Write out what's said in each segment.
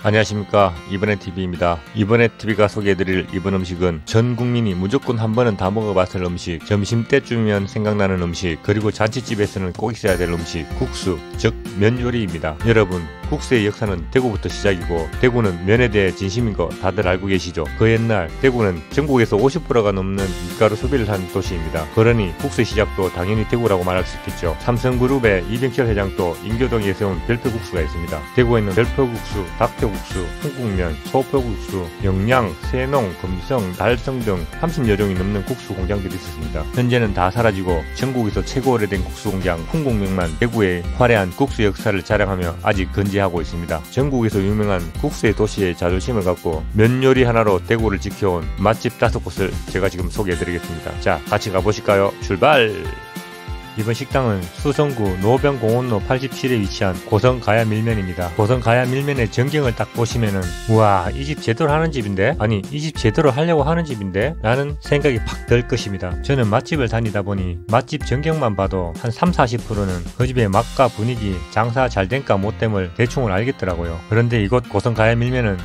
안녕하십니까, 이번에TV입니다. 이번에TV가 소개해드릴 이번 음식은 전 국민이 무조건 한 번은 다 먹어봤을 음식, 점심때쯤이면 생각나는 음식, 그리고 잔치집에서는 꼭 있어야 될 음식, 국수, 즉 면 요리입니다. 여러분, 국수의 역사는 대구부터 시작이고 대구는 면에 대해 진심인 거 다들 알고 계시죠? 그 옛날 대구는 전국에서 50%가 넘는 밀가루 소비를 한 도시입니다. 그러니 국수의 시작도 당연히 대구라고 말할 수 있겠죠. 삼성그룹의 이병철 회장도 인교동에 세운 별표국수가 있습니다. 대구에는 별표국수, 닭표국수, 풍국면, 소표국수, 영양, 세농, 금성, 달성 등 30여 종이 넘는 국수 공장들이 있었습니다. 현재는 다 사라지고 전국에서 최고 오래된 국수 공장 풍국면만 대구의 화려한 국수 역사를 자랑하며 아직 건재하고 있습니다. 전국에서 유명한 국수의 도시의 자존심을 갖고 면 요리 하나로 대구를 지켜온 맛집 5곳을 제가 지금 소개해드리겠습니다. 자, 같이 가보실까요? 출발! 이번 식당은 수성구 노병공원로 87에 위치한 고성가야 밀면입니다. 고성가야 밀면의 전경을 딱 보시면은 우와, 이 집 제대로 하는 집인데? 아니, 이 집 제대로 하려고 하는 집인데? 라는 생각이 팍 들 것입니다. 저는 맛집을 다니다 보니 맛집 전경만 봐도 한 30-40%는 그 집의 맛과 분위기, 장사 잘된가 못됨을 대충은 알겠더라고요. 그런데 이곳 고성가야 밀면은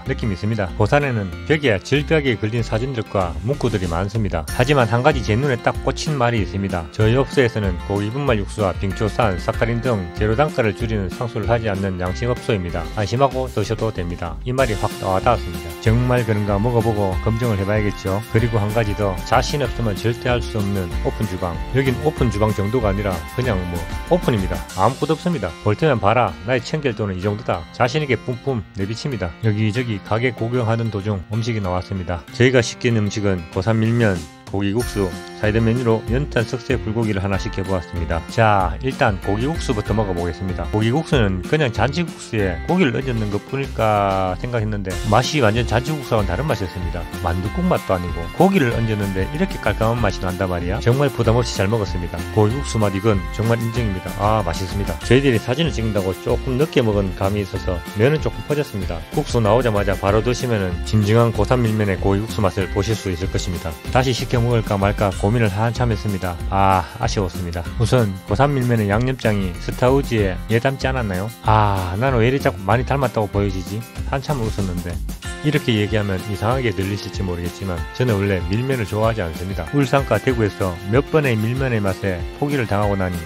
느낌이 있습니다. 고산에는 벽에 질벽에 걸린 사진들과 문구들이 많습니다. 하지만 한 가지 제 눈에 딱 꽂힌 말이 있습니다. 저희 업소에 에서는 고기 분말 육수와 빙초산, 사카린 등 재료 단가를 줄이는 상수를 하지 않는 양식업소입니다. 안심하고 드셔도 됩니다. 이 말이 확 와닿았습니다. 정말 그런가 먹어보고 검증을 해봐야겠죠. 그리고 한 가지 더, 자신 없으면 절대 할 수 없는 오픈 주방. 여긴 오픈 주방 정도가 아니라 그냥 오픈입니다. 아무것도 없습니다. 볼 때만 봐라, 나의 청결도는 이 정도다. 자신있게 뿜뿜 내비칩니다. 여기저기 가게 구경하는 도중 음식이 나왔습니다. 저희가 시킨 음식은 고산밀면, 고기국수, 사이드 메뉴로 연탄 석쇠 불고기를 하나 시켜보았습니다. 자, 일단 고기국수부터 먹어보겠습니다. 고기국수는 그냥 잔치국수에 고기를 얹는 것 뿐일까 생각했는데 맛이 완전 잔치국수와는 다른 맛이었습니다. 만둣국 맛도 아니고 고기를 얹었는데 이렇게 깔끔한 맛이 난단 말이야. 정말 부담없이 잘 먹었습니다. 고기국수 맛 이건 정말 인정입니다. 맛있습니다. 저희들이 사진을 찍는다고 조금 늦게 먹은 감이 있어서 면은 조금 퍼졌습니다. 국수 나오자마자 바로 드시면은 진정한 고산밀면의 고기국수 맛을 보실 수 있을 것입니다. 다시 시켜 먹을까 말까 고민을 한참 했습니다. 아쉬웠습니다. 우선 고산밀면의 양념장이 스타우지에 얘 닮지 않았나요? 나는 왜 이리 자꾸 많이 닮았다고 보여지지? 한참 웃었는데. 이렇게 얘기하면 이상하게 들리실지 모르겠지만 저는 원래 밀면을 좋아하지 않습니다. 울산과 대구에서 몇 번의 밀면의 맛에 포기를 당하고 나니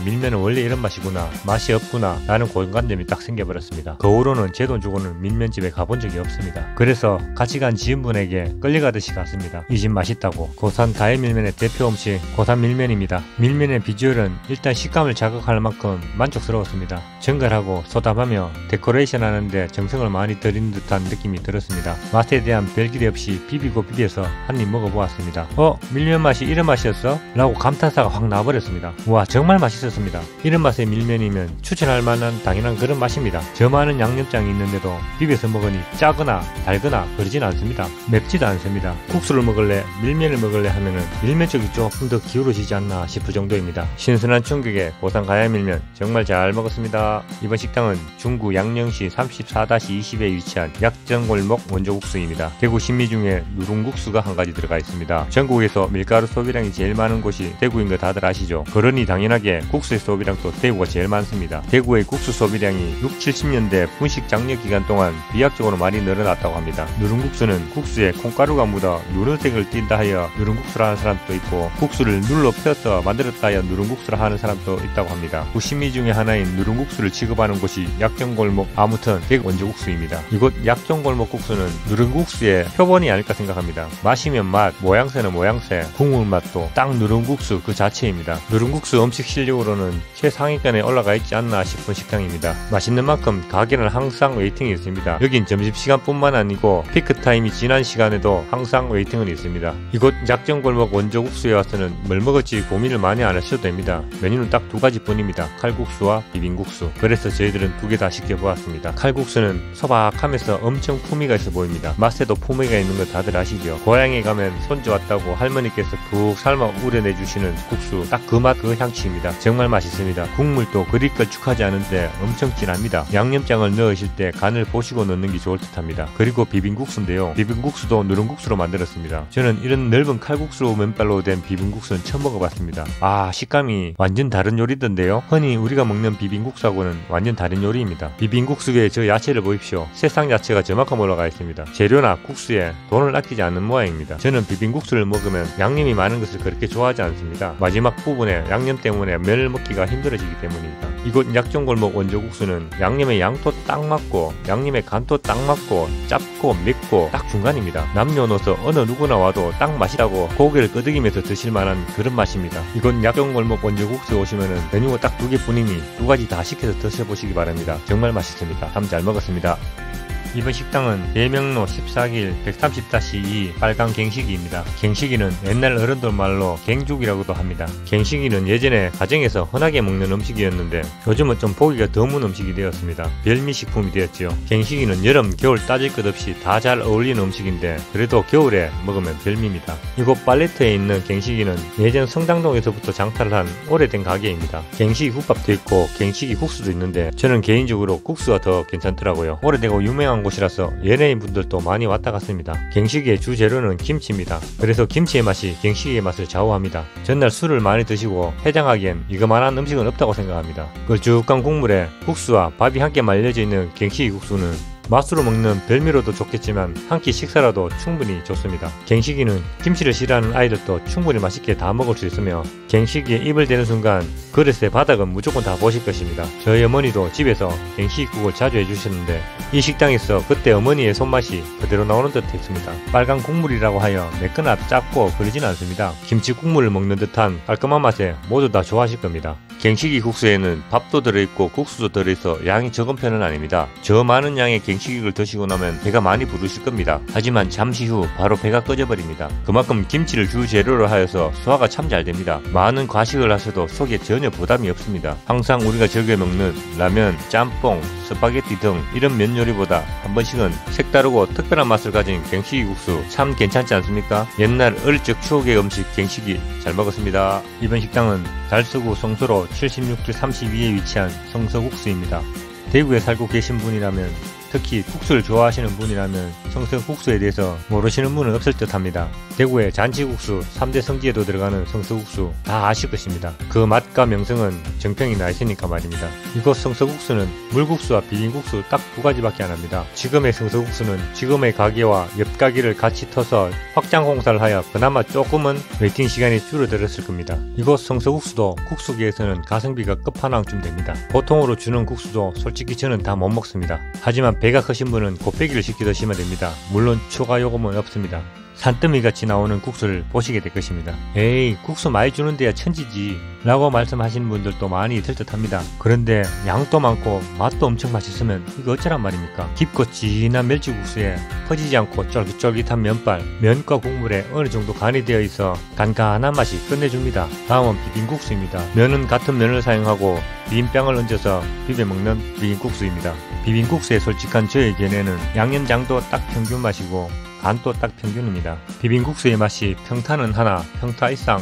밀면은 원래 이런 맛이구나, 맛이 없구나 라는 고정관념이 딱 생겨버렸습니다. 그 후로는 제 돈 주고는 밀면집에 가본 적이 없습니다. 그래서 같이 간 지인분에게 끌려가듯이 갔습니다. 이 집 맛있다고. 고산 가해밀면의 대표 음식 고산밀면입니다. 밀면의 비주얼은 일단 식감을 자극할 만큼 만족스러웠습니다. 정갈하고 소담하며 데코레이션 하는데 정성을 많이 들인 듯한 느낌이 들었습니다. 맛에 대한 별기대 없이 비비고 비벼서 한 입 먹어보았습니다. 밀면 맛이 이런 맛이었어? 라고 감탄사가 확 나와버렸습니다. 우와, 정말 맛있었습니다. 이런 맛의 밀면이면 추천할 만한 당연한 그런 맛입니다. 저 많은 양념장이 있는데도 비벼서 먹으니 짜거나 달거나 그러진 않습니다. 맵지도 않습니다. 국수를 먹을래, 밀면을 먹을래 하면은 밀면 쪽이 조금 더 기울어지지 않나 싶을 정도입니다. 신선한 충격에 고산 가야밀면 정말 잘 먹었습니다. 이번 식당은 중구 양령시 34-20에 위치한 약정골목 원조국수입니다. 대구 신미 중에 누룽국수가 한 가지 들어가 있습니다. 전국에서 밀가루 소비량이 제일 많은 곳이 대구인 거 다들 아시죠? 그러니 당연하게 국수의 소비량도 대구가 제일 많습니다. 대구의 국수 소비량이 60-70년대 분식 장려 기간 동안 비약적으로 많이 늘어났다고 합니다. 누룽국수는 국수에 콩가루가 묻어 누른색을 띈다 하여 누룽국수라 하는 사람도 있고, 국수를 눌러 펴서 만들었다 하여 누룽국수라 하는 사람도 있다고 합니다. 구신미 중에 하나인 누룽국수를 취급하는 곳이 약정골목, 아무튼 대구 원조국수입니다. 이곳 약정골목 국수는 누룽국수의 표본이 아닐까 생각합니다. 마시면 맛, 모양새는 모양새, 국물 맛도 딱 누룽국수 그 자체입니다. 누룽국수 음식 실력으로는 최상위권에 올라가 있지 않나 싶은 식당입니다. 맛있는 만큼 가게는 항상 웨이팅이 있습니다. 여긴 점심시간뿐만 아니고 피크타임이 지난 시간에도 항상 웨이팅은 있습니다. 이곳 약정골목 원조국수에 와서는 뭘 먹을지 고민을 많이 안 하셔도 됩니다. 메뉴는 딱 두 가지 뿐입니다. 칼국수와 비빔국수. 그래서 저희들은 두 개 다 시켜보았습니다. 칼국수는 소박하면서 엄청 품위가 있어 보입니다. 맛에도 품위가 있는 거 다들 아시죠? 고향에 가면 손주 왔다고 할머니께서 푹 삶아 우려내주시는 국수, 딱 그 맛 그 향치입니다. 정말 맛있습니다. 국물도 그리 걸쭉하지 않은데 엄청 진합니다. 양념장을 넣으실 때 간을 보시고 넣는 게 좋을 듯 합니다. 그리고 비빔국수인데요, 비빔국수도 누룽국수로 만들었습니다. 저는 이런 넓은 칼국수 면발로 된 비빔국수는 처음 먹어봤습니다. 식감이 완전 다른 요리던데요. 흔히 우리가 먹는 비빔국수하고는 완전 다른 요리입니다. 비빔국수에 저 야채를 보십시오. 세상 야채가 저만큼 올라가 있습니다. 재료나 국수에 돈을 아끼지 않는 모양입니다. 저는 비빔국수를 먹으면 양념이 많은 것을 그렇게 좋아하지 않습니다. 마지막 부분에 양념 때문에 면을 먹기가 힘들어지기 때문입니다. 이곳 약정골목 원조국수는 양념의 양도 딱 맞고 양념의 간도 딱 맞고 짭고 맵고 딱 중간입니다. 남녀노소 어느 누구나 와도 딱 맛있다고 고개를 끄덕이면서 드실 만한 그런 맛입니다. 이곳 약정골목 원조국수에 오시면은 메뉴가 딱 2개뿐이니 2가지 다 시켜서 드셔보시기 바랍니다. 정말 맛있습니다. 참 잘 먹었습니다. 이번 식당은 대명로 14길 130-2 빨강 갱식이입니다. 갱식이는 옛날 어른들 말로 갱죽이라고도 합니다. 갱식이는 예전에 가정에서 흔하게 먹는 음식이었는데 요즘은 좀 보기가 드문 음식이 되었습니다. 별미식품이 되었지요. 갱식이는 여름, 겨울 따질 것 없이 다 잘 어울리는 음식인데 그래도 겨울에 먹으면 별미입니다. 이곳 팔레트에 있는 갱식이는 예전 성당동에서부터 장사를 한 오래된 가게입니다. 갱식이 국밥도 있고 갱식이 국수도 있는데 저는 개인적으로 국수가 더 괜찮더라고요. 오래되고 유명한 곳이라서 연예인분들도 많이 왔다 갔습니다. 갱식의 주 재료는 김치입니다. 그래서 김치의 맛이 갱식의 맛을 좌우합니다. 전날 술을 많이 드시고 해장하기엔 이거만한 음식은 없다고 생각합니다. 걸쭉한 국물에 국수와 밥이 함께 말려져 있는 갱식이 국수는 맛으로 먹는 별미로도 좋겠지만 한 끼 식사라도 충분히 좋습니다. 갱식이는 김치를 싫어하는 아이들도 충분히 맛있게 다 먹을 수 있으며 갱식이에 입을 대는 순간 그릇의 바닥은 무조건 다 보실 것입니다. 저희 어머니도 집에서 갱식국을 자주 해주셨는데 이 식당에서 그때 어머니의 손맛이 그대로 나오는 듯 했습니다. 빨간 국물이라고 하여 매거나 짭고 그러진 않습니다. 김치 국물을 먹는 듯한 깔끔한 맛에 모두 다 좋아하실 겁니다. 갱식이 국수에는 밥도 들어있고 국수도 들어있어 양이 적은 편은 아닙니다. 저 많은 양의 갱식을 드시고 나면 배가 많이 부르실 겁니다. 하지만 잠시 후 바로 배가 꺼져버립니다. 그만큼 김치를 주 재료로 하여서 소화가 참 잘 됩니다. 많은 과식을 하셔도 속에 전혀 부담이 없습니다. 항상 우리가 즐겨 먹는 라면, 짬뽕, 스파게티 등 이런 면 요리보다 한 번씩은 색다르고 특별한 맛을 가진 갱식이 국수 참 괜찮지 않습니까? 옛날 어릴 적 추억의 음식 갱식이 잘 먹었습니다. 이번 식당은 달서구 성서로 76길 32에 위치한 성서국수입니다. 대구에 살고 계신 분이라면, 특히 국수를 좋아하시는 분이라면 성서국수에 대해서 모르시는 분은 없을 듯 합니다. 대구의 잔치국수 3대 성지에도 들어가는 성서국수 다 아실 것입니다. 그 맛과 명성은 정평이 나 있으니까 말입니다. 이곳 성서국수는 물국수와 비빔국수 딱 2가지밖에 안 합니다. 지금의 성서국수는 지금의 가게와 옆 가게를 같이 터서 확장 공사를 하여 그나마 조금은 웨이팅 시간이 줄어들었을 겁니다. 이곳 성서국수도 국수계에서는 가성비가 끝판왕쯤 됩니다. 보통으로 주는 국수도 솔직히 저는 다 못 먹습니다. 하지만 배가 크신 분은 곱빼기를 시켜 드시면 됩니다. 물론 추가 요금은 없습니다. 산더미같이 나오는 국수를 보시게 될 것입니다. 에이, 국수 많이 주는 데야 천지지 라고 말씀하시는 분들도 많이 있을 듯 합니다. 그런데 양도 많고 맛도 엄청 맛있으면 이거 어쩌란 말입니까? 깊고 진한 멸치국수에 퍼지지 않고 쫄깃쫄깃한 면발, 면과 국물에 어느 정도 간이 되어 있어 간간한 맛이 끝내줍니다. 다음은 비빔국수입니다. 면은 같은 면을 사용하고 비빔빵을 얹어서 비벼먹는 비빔국수입니다. 비빔국수의 솔직한 저의 견해는 양념장도 딱 평균 맛이고 간도 딱 평균입니다. 비빔국수의 맛이 평타는 하나, 평타 이상,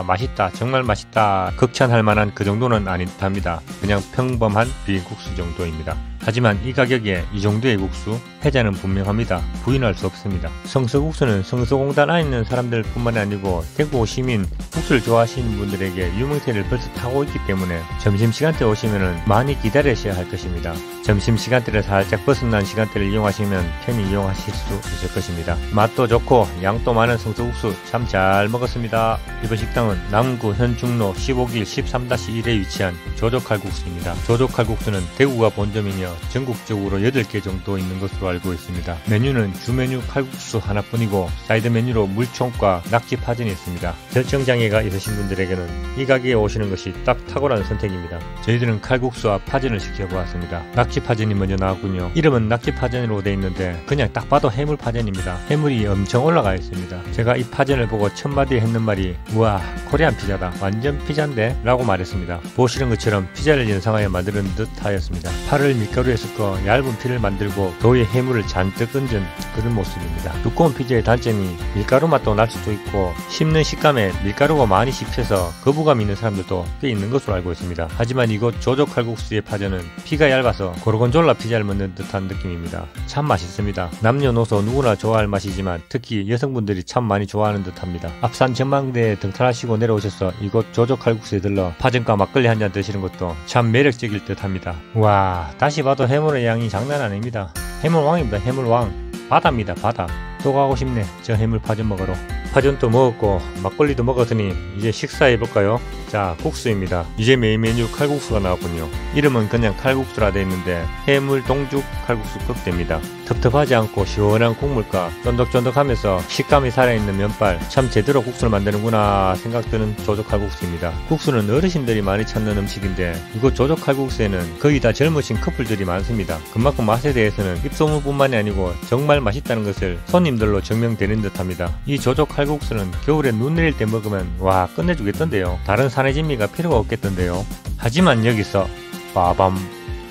맛있다, 정말 맛있다, 극찬할 만한 그 정도는 아닌 듯합니다. 그냥 평범한 비빔국수 정도입니다. 하지만 이 가격에 이 정도의 국수, 해자는 분명합니다. 부인할 수 없습니다. 성서국수는 성서공단 안에 있는 사람들 뿐만 아니고 대구 시민, 국수를 좋아하시는 분들에게 유명세를 벌써 타고 있기 때문에 점심시간대 오시면 많이 기다리셔야 할 것입니다. 점심시간대를 살짝 벗어난 시간대를 이용하시면 편히 이용하실 수 있을 것입니다. 맛도 좋고 양도 많은 성서국수 참 잘 먹었습니다. 이번 식당은 남구 현중로 15길 13-1에 위치한 조조칼국수입니다. 조조칼국수는 대구가 본점이며 전국적으로 8개 정도 있는 것으로 알고 있습니다. 메뉴는 주메뉴 칼국수 하나뿐이고 사이드 메뉴로 물총과 낙지파전이 있습니다. 결정장애가 있으신 분들에게는 이 가게에 오시는 것이 딱 탁월한 선택입니다. 저희들은 칼국수와 파전을 시켜보았습니다. 낙지파전이 먼저 나왔군요. 이름은 낙지파전으로 되어 있는데 그냥 딱 봐도 해물파전입니다. 해물이 엄청 올라가 있습니다. 제가 이 파전을 보고 첫마디에 했는 말이 우와, 코리안 피자다, 완전 피자인데? 라고 말했습니다. 보시는 것처럼 피자를 연상하여 만드는 듯 하였습니다. 파를 밀가루에 섞어 얇은 피를 만들고 도우에 해물을 잔뜩 얹은 그런 모습입니다. 두꺼운 피자의 단점이 밀가루 맛도 날 수도 있고 씹는 식감에 밀가루가 많이 씹혀서 거부감 있는 사람들도 꽤 있는 것으로 알고 있습니다. 하지만 이곳 조조 칼국수의 파전은 피가 얇아서 고르곤졸라 피자를 먹는 듯한 느낌입니다. 참 맛있습니다. 남녀노소 누구나 좋아할 맛이지만 특히 여성분들이 참 많이 좋아하는 듯합니다. 앞산 전망대에 등산하시고 내려오셔서 이곳 조조 칼국수에 들러 파전과 막걸리 한잔 드시는 것도 참 매력적일 듯합니다. 와, 다시 봐도 해물의 양이 장난 아닙니다. 해물왕입니다. 해물왕. 바다입니다. 바다. 또 가고 싶네. 저 해물 파전 먹으러. 파전도 먹었고 막걸리도 먹었으니 이제 식사해볼까요? 자, 국수입니다. 이제 메인 메뉴 칼국수가 나왔군요. 이름은 그냥 칼국수라 되어 있는데 해물 동죽 칼국수급 됩니다. 텁텁하지 않고 시원한 국물과 쫀득쫀득하면서 식감이 살아있는 면발, 참 제대로 국수를 만드는구나 생각드는 조조 칼국수입니다. 국수는 어르신들이 많이 찾는 음식인데 이곳 조조 칼국수에는 거의 다 젊으신 커플들이 많습니다. 그만큼 맛에 대해서는 입소문뿐만이 아니고 정말 맛있다는 것을 손님들로 증명되는 듯합니다. 이 조조 칼국수는 겨울에 눈 내릴 때 먹으면 와, 끝내주겠던데요. 다른 산의 진미가 필요가 없겠던데요. 하지만 여기서 빠밤,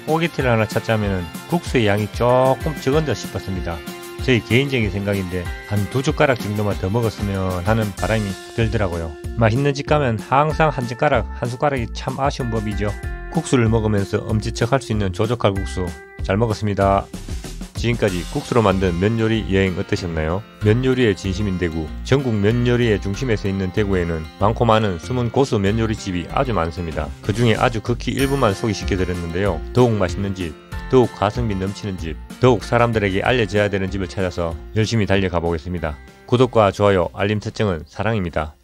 오게티를 하나 찾자면 국수의 양이 조금 적은 듯 싶었습니다. 저희 개인적인 생각인데 한 2젓가락 정도만 더 먹었으면 하는 바람이 들더라고요. 맛있는 집 가면 항상 한 숟가락이 참 아쉬운 법이죠. 국수를 먹으면서 엄지척 할 수 있는 조조 칼국수 잘 먹었습니다. 지금까지 국수로 만든 면요리 여행 어떠셨나요? 면요리의 진심인 대구, 전국 면요리의 중심에 서 있는 대구에는 많고 많은 숨은 고수 면요리집이 아주 많습니다. 그 중에 아주 극히 일부만 소개시켜드렸는데요. 더욱 맛있는 집, 더욱 가성비 넘치는 집, 더욱 사람들에게 알려져야 되는 집을 찾아서 열심히 달려가 보겠습니다. 구독과 좋아요, 알림 설정은 사랑입니다.